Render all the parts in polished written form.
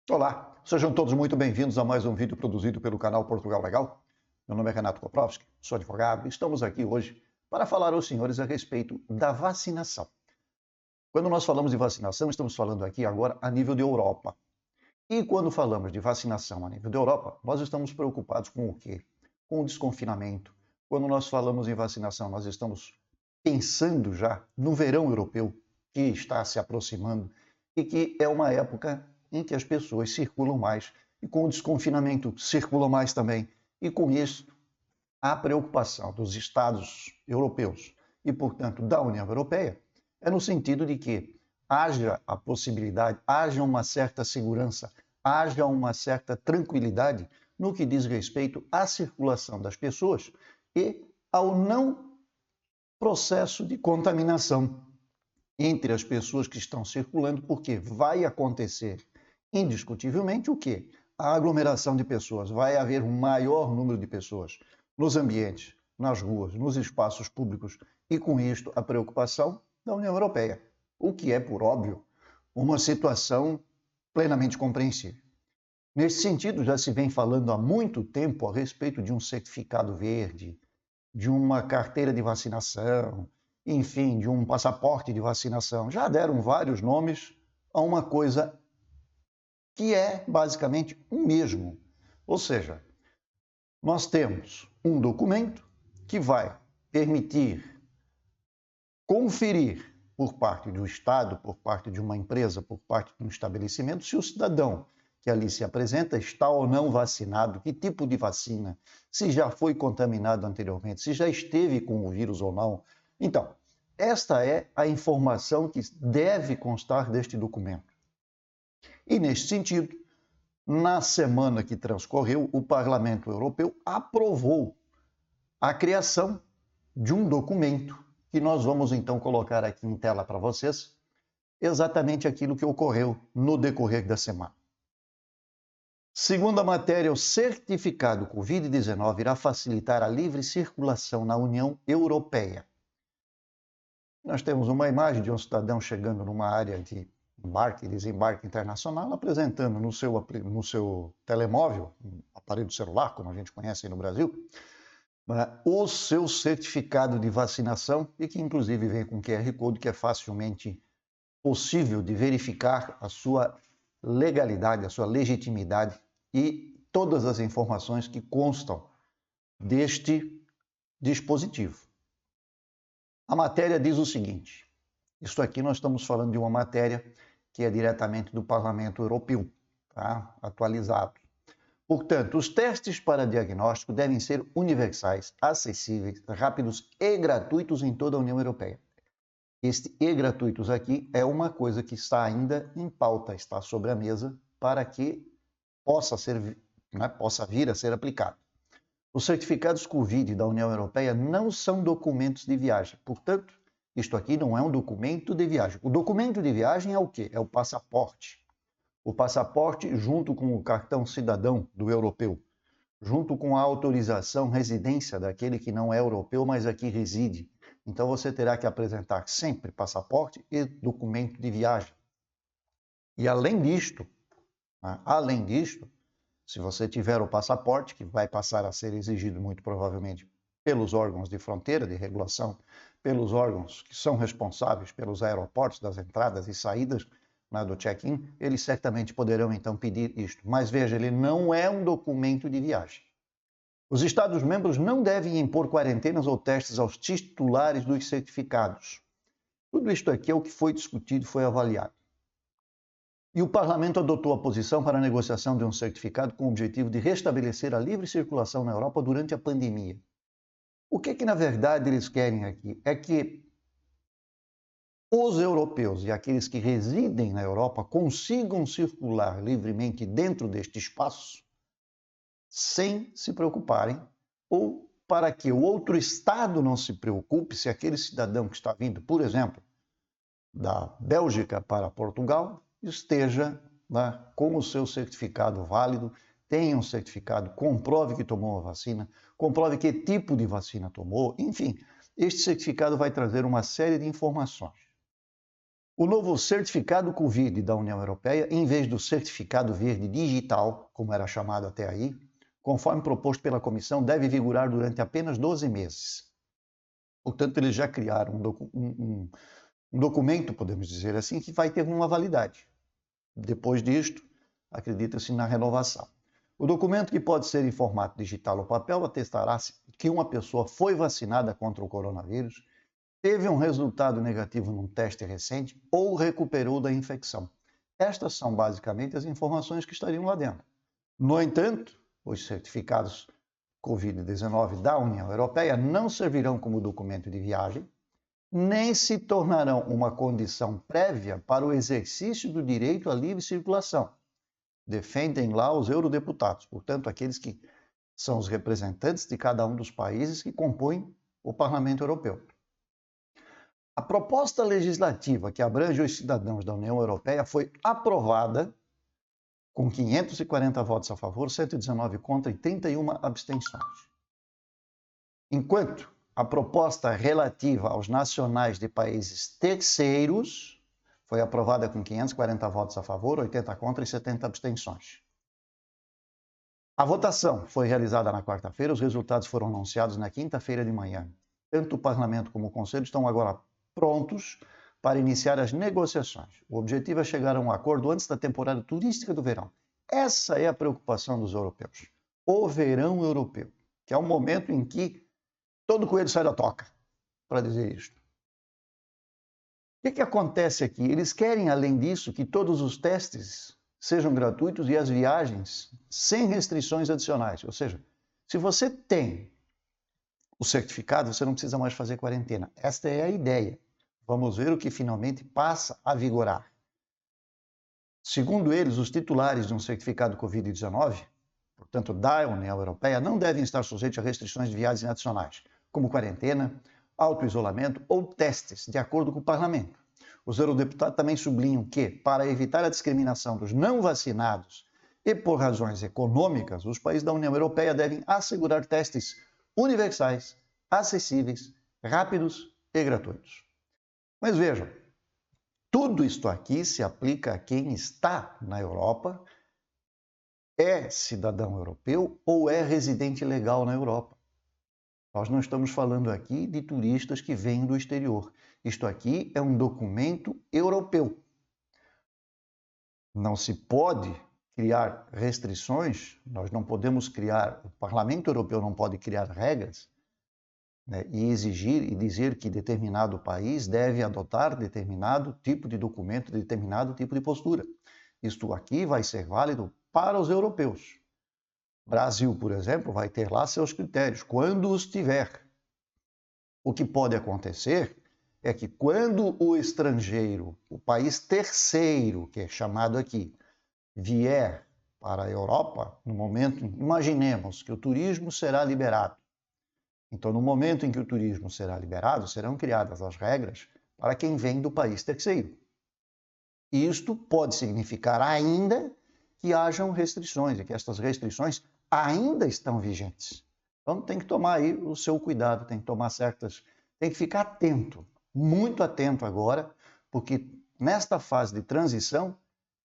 Olá, sejam todos muito bem-vindos a mais um vídeo produzido pelo canal Portugal Legal. Meu nome é Renato Koprowski, sou advogado e estamos aqui hoje para falar aos senhores a respeito da vacinação. Quando nós falamos de vacinação, estamos falando aqui agora a nível de Europa. E quando falamos de vacinação a nível de Europa, nós estamos preocupados com o quê? Com o desconfinamento. Quando nós falamos em vacinação, nós estamos pensando já no verão europeu que está se aproximando e que é uma época em que as pessoas circulam mais e com o desconfinamento circulam mais também. E com isso, a preocupação dos Estados europeus e, portanto, da União Europeia é no sentido de que haja a possibilidade, haja uma certa segurança, haja uma certa tranquilidade no que diz respeito à circulação das pessoas e ao não processo de contaminação entre as pessoas que estão circulando, porque vai acontecer indiscutivelmente o quê? A aglomeração de pessoas. Vai haver um maior número de pessoas nos ambientes, nas ruas, nos espaços públicos e, com isto, a preocupação da União Europeia, o que é, por óbvio, uma situação plenamente compreensível. Nesse sentido, já se vem falando há muito tempo a respeito de um certificado verde, de uma carteira de vacinação, enfim, de um passaporte de vacinação. Já deram vários nomes a uma coisa que é basicamente o mesmo. Ou seja, nós temos um documento que vai permitir conferir por parte do Estado, por parte de uma empresa, por parte de um estabelecimento, se o cidadão que ali se apresenta está ou não vacinado, que tipo de vacina, se já foi contaminado anteriormente, se já esteve com o vírus ou não. Então, esta é a informação que deve constar deste documento. E, neste sentido, na semana que transcorreu, o Parlamento Europeu aprovou a criação de um documento que nós vamos então colocar aqui em tela para vocês, exatamente aquilo que ocorreu no decorrer da semana. Segundo a matéria, o certificado Covid-19 irá facilitar a livre circulação na União Europeia. Nós temos uma imagem de um cidadão chegando numa área de embarque e desembarque internacional, apresentando no seu telemóvel, um aparelho celular, como a gente conhece aí no Brasil, o seu certificado de vacinação e que inclusive vem com QR Code, que é facilmente possível de verificar a sua legalidade, a sua legitimidade e todas as informações que constam deste dispositivo. A matéria diz o seguinte, isso aqui nós estamos falando de uma matéria que é diretamente do Parlamento Europeu, tá? Atualizado. Portanto, os testes para diagnóstico devem ser universais, acessíveis, rápidos e gratuitos em toda a União Europeia. Este e gratuitos aqui é uma coisa que está ainda em pauta, está sobre a mesa para que possa vir a ser aplicado. Os certificados Covid da União Europeia não são documentos de viagem, portanto, isto aqui não é um documento de viagem. O documento de viagem é o quê? É o passaporte. O passaporte junto com o cartão cidadão do europeu, junto com a autorização residência daquele que não é europeu, mas aqui reside. Então você terá que apresentar sempre passaporte e documento de viagem. E além disto, se você tiver o passaporte, que vai passar a ser exigido muito provavelmente pelos órgãos de fronteira, de regulação, pelos órgãos que são responsáveis pelos aeroportos, das entradas e saídas, do check-in, eles certamente poderão então pedir isto. Mas veja, ele não é um documento de viagem. Os Estados-membros não devem impor quarentenas ou testes aos titulares dos certificados. Tudo isto aqui é o que foi discutido e foi avaliado. E o Parlamento adotou a posição para a negociação de um certificado com o objetivo de restabelecer a livre circulação na Europa durante a pandemia. O que na verdade eles querem aqui? É que os europeus e aqueles que residem na Europa consigam circular livremente dentro deste espaço sem se preocuparem, ou para que o outro Estado não se preocupe se aquele cidadão que está vindo, por exemplo, da Bélgica para Portugal, esteja com o seu certificado válido, tenha um certificado, comprove que tomou a vacina, comprove que tipo de vacina tomou, enfim, este certificado vai trazer uma série de informações. O novo certificado Covid da União Europeia, em vez do certificado verde digital, como era chamado até aí, conforme proposto pela Comissão, deve vigorar durante apenas 12 meses. Portanto, eles já criaram um documento, podemos dizer assim, que vai ter uma validade. Depois disto, acredita-se na renovação. O documento, que pode ser em formato digital ou papel, atestará que uma pessoa foi vacinada contra o coronavírus, teve um resultado negativo num teste recente ou recuperou da infecção. Estas são basicamente as informações que estariam lá dentro. No entanto, os certificados Covid-19 da União Europeia não servirão como documento de viagem, nem se tornarão uma condição prévia para o exercício do direito à livre circulação. Defendem lá os eurodeputados, portanto, aqueles que são os representantes de cada um dos países que compõem o Parlamento Europeu. A proposta legislativa que abrange os cidadãos da União Europeia foi aprovada com 540 votos a favor, 119 contra e 31 abstenções. Enquanto a proposta relativa aos nacionais de países terceiros foi aprovada com 540 votos a favor, 80 contra e 70 abstenções. A votação foi realizada na quarta-feira, os resultados foram anunciados na quinta-feira de manhã. Tanto o Parlamento como o Conselho estão agora prontos para iniciar as negociações. O objetivo é chegar a um acordo antes da temporada turística do verão. Essa é a preocupação dos europeus. O verão europeu, que é o momento em que todo coelho sai da toca, para dizer isto. O que acontece aqui? Eles querem, além disso, que todos os testes sejam gratuitos e as viagens sem restrições adicionais. Ou seja, se você tem o certificado, você não precisa mais fazer quarentena. Esta é a ideia. Vamos ver o que finalmente passa a vigorar. Segundo eles, os titulares de um certificado Covid-19, portanto da União Europeia, não devem estar sujeitos a restrições de viagens nacionais, como quarentena, autoisolamento ou testes, de acordo com o Parlamento. Os eurodeputados também sublinham que, para evitar a discriminação dos não vacinados e por razões econômicas, os países da União Europeia devem assegurar testes universais, acessíveis, rápidos e gratuitos. Mas vejam, tudo isto aqui se aplica a quem está na Europa, é cidadão europeu ou é residente legal na Europa. Nós não estamos falando aqui de turistas que vêm do exterior. Isto aqui é um documento europeu. Não se pode criar restrições, nós não podemos criar, o Parlamento Europeu não pode criar regras, né, e exigir e dizer que determinado país deve adotar determinado tipo de documento, determinado tipo de postura. Isto aqui vai ser válido para os europeus. Brasil, por exemplo, vai ter lá seus critérios, quando os tiver. O que pode acontecer é que quando o estrangeiro, o país terceiro, que é chamado aqui, vier para a Europa, no momento, imaginemos que o turismo será liberado. Então, no momento em que o turismo será liberado, serão criadas as regras para quem vem do país terceiro. Isto pode significar ainda que hajam restrições, e que estas restrições ainda estão vigentes. Então, tem que tomar aí o seu cuidado, tem que tomar tem que ficar atento, muito atento agora, porque nesta fase de transição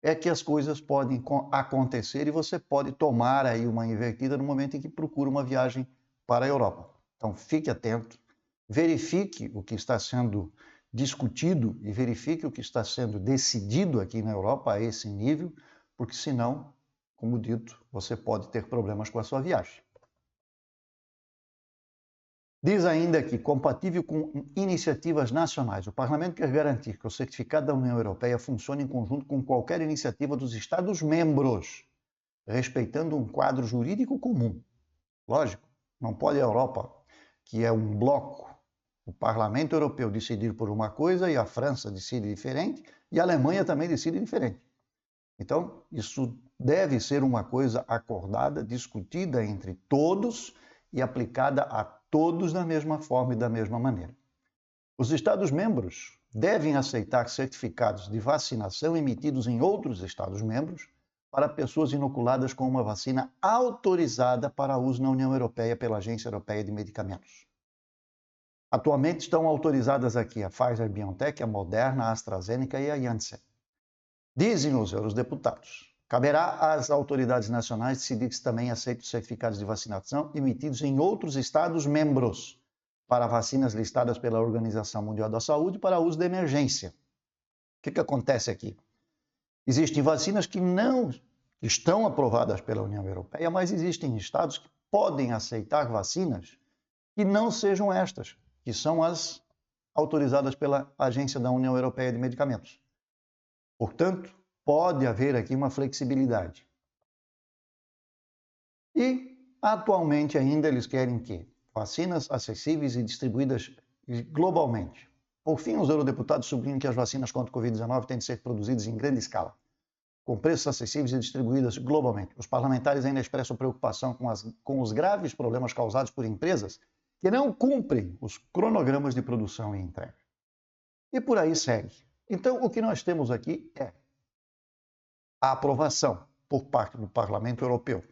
é que as coisas podem acontecer e você pode tomar aí uma invertida no momento em que procura uma viagem para a Europa. Então, fique atento, verifique o que está sendo discutido e verifique o que está sendo decidido aqui na Europa a esse nível, porque senão, como dito, você pode ter problemas com a sua viagem. Diz ainda que, compatível com iniciativas nacionais, o Parlamento quer garantir que o certificado da União Europeia funcione em conjunto com qualquer iniciativa dos Estados-membros, respeitando um quadro jurídico comum. Lógico, não pode a Europa, que é um bloco, o Parlamento Europeu decidir por uma coisa e a França decide diferente e a Alemanha também decide diferente. Então, isso deve ser uma coisa acordada, discutida entre todos e aplicada a todos da mesma forma e da mesma maneira. Os Estados-membros devem aceitar certificados de vacinação emitidos em outros Estados-membros para pessoas inoculadas com uma vacina autorizada para uso na União Europeia pela Agência Europeia de Medicamentos. Atualmente estão autorizadas aqui a Pfizer-BioNTech, a Moderna, a AstraZeneca e a Janssen. Dizem os eurodeputados, caberá às autoridades nacionais decidir se também aceitam os certificados de vacinação emitidos em outros Estados-membros para vacinas listadas pela Organização Mundial da Saúde para uso de emergência. O que acontece aqui? Existem vacinas que não estão aprovadas pela União Europeia, mas existem estados que podem aceitar vacinas que não sejam estas, que são as autorizadas pela Agência da União Europeia de Medicamentos. Portanto, pode haver aqui uma flexibilidade. E, atualmente, ainda eles querem que vacinas acessíveis e distribuídas globalmente. Por fim, os eurodeputados sublinham que as vacinas contra o Covid-19 têm de ser produzidas em grande escala, com preços acessíveis e distribuídas globalmente. Os parlamentares ainda expressam preocupação com os graves problemas causados por empresas que não cumprem os cronogramas de produção e entrega. E por aí segue. Então, o que nós temos aqui é a aprovação por parte do Parlamento Europeu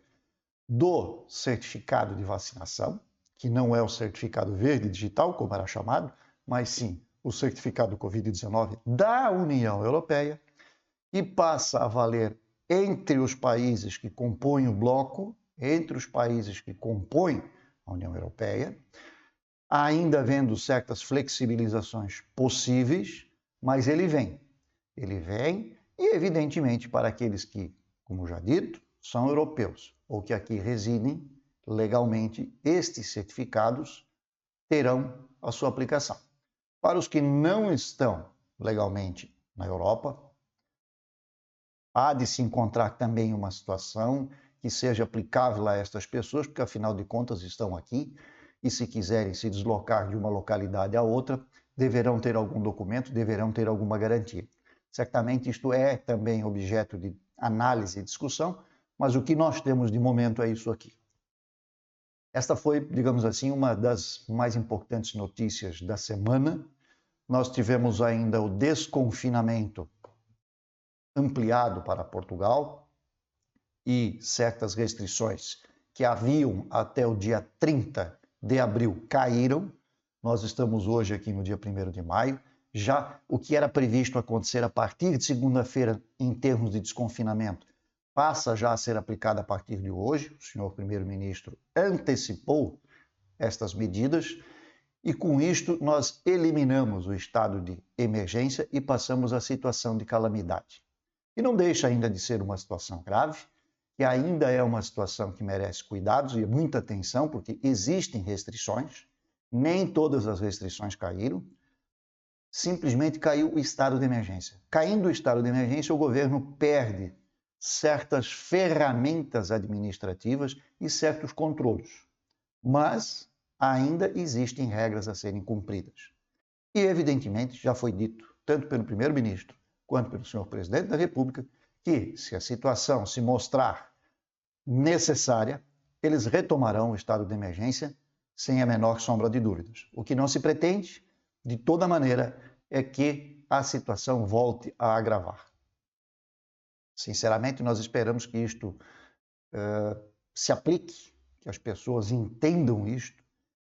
do certificado de vacinação, que não é o certificado verde digital, como era chamado, mas sim o certificado Covid-19 da União Europeia, e passa a valer entre os países que compõem o bloco, entre os países que compõem a União Europeia, ainda havendo certas flexibilizações possíveis, mas ele vem e, evidentemente, para aqueles que, como já dito, são europeus ou que aqui residem legalmente, estes certificados terão a sua aplicação. Para os que não estão legalmente na Europa, há de se encontrar também uma situação que seja aplicável a estas pessoas, porque afinal de contas estão aqui e se quiserem se deslocar de uma localidade a outra, deverão ter algum documento, deverão ter alguma garantia. Certamente isto é também objeto de análise e discussão, mas o que nós temos de momento é isso aqui. Esta foi, digamos assim, uma das mais importantes notícias da semana. Nós tivemos ainda o desconfinamento ampliado para Portugal e certas restrições que haviam até o dia 30 de abril caíram. Nós estamos hoje aqui no dia 1º de maio. Já o que era previsto acontecer a partir de segunda-feira em termos de desconfinamento passa já a ser aplicado a partir de hoje. O senhor primeiro-ministro antecipou estas medidas e com isto nós eliminamos o estado de emergência e passamos à situação de calamidade. E não deixa ainda de ser uma situação grave, que ainda é uma situação que merece cuidados e muita atenção, porque existem restrições, nem todas as restrições caíram, simplesmente caiu o estado de emergência. Caindo o estado de emergência, o governo perde certas ferramentas administrativas e certos controles, mas ainda existem regras a serem cumpridas. E, evidentemente, já foi dito, tanto pelo primeiro-ministro quanto pelo senhor presidente da República, que, se a situação se mostrar necessária, eles retomarão o estado de emergência sem a menor sombra de dúvidas. O que não se pretende, de toda maneira, é que a situação volte a agravar. Sinceramente, nós esperamos que isto se aplique, que as pessoas entendam isto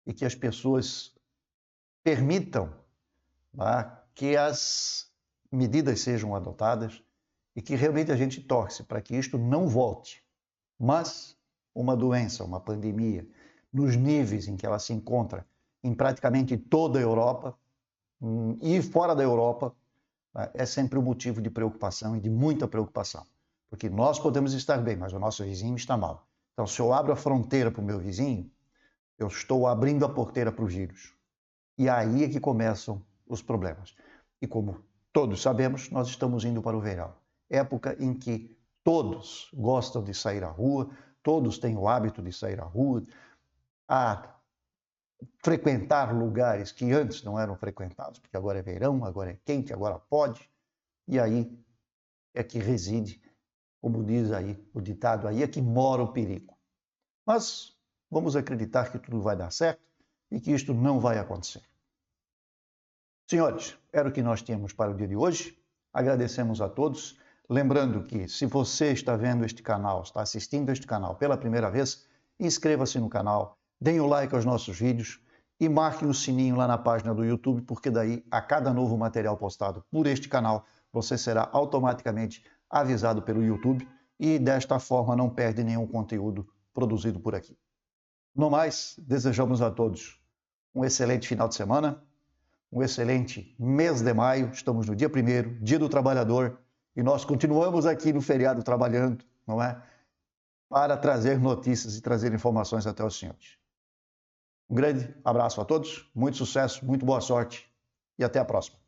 e que as pessoas permitam que as medidas sejam adotadas e que realmente a gente torce para que isto não volte. Mas uma doença, uma pandemia, nos níveis em que ela se encontra em praticamente toda a Europa e fora da Europa, é sempre um motivo de preocupação e de muita preocupação. Porque nós podemos estar bem, mas o nosso vizinho está mal. Então, se eu abro a fronteira para o meu vizinho, eu estou abrindo a porteira para o vírus. E aí é que começam os problemas. E como todos sabemos, nós estamos indo para o verão. Época em que todos gostam de sair à rua, todos têm o hábito de sair à rua, a frequentar lugares que antes não eram frequentados, porque agora é verão, agora é quente, agora pode. E aí é que reside, como diz aí o ditado, aí é que mora o perigo. Mas vamos acreditar que tudo vai dar certo e que isto não vai acontecer. Senhores, era o que nós tínhamos para o dia de hoje. Agradecemos a todos. Lembrando que se você está vendo este canal, está assistindo este canal pela primeira vez, inscreva-se no canal, deem o like aos nossos vídeos e marque o sininho lá na página do YouTube, porque daí, a cada novo material postado por este canal, você será automaticamente avisado pelo YouTube e desta forma não perde nenhum conteúdo produzido por aqui. No mais, desejamos a todos um excelente final de semana, um excelente mês de maio. Estamos no dia 1º, Dia do Trabalhador, e nós continuamos aqui no feriado trabalhando, não é? Para trazer notícias e trazer informações até os senhores. Um grande abraço a todos, muito sucesso, muito boa sorte e até a próxima.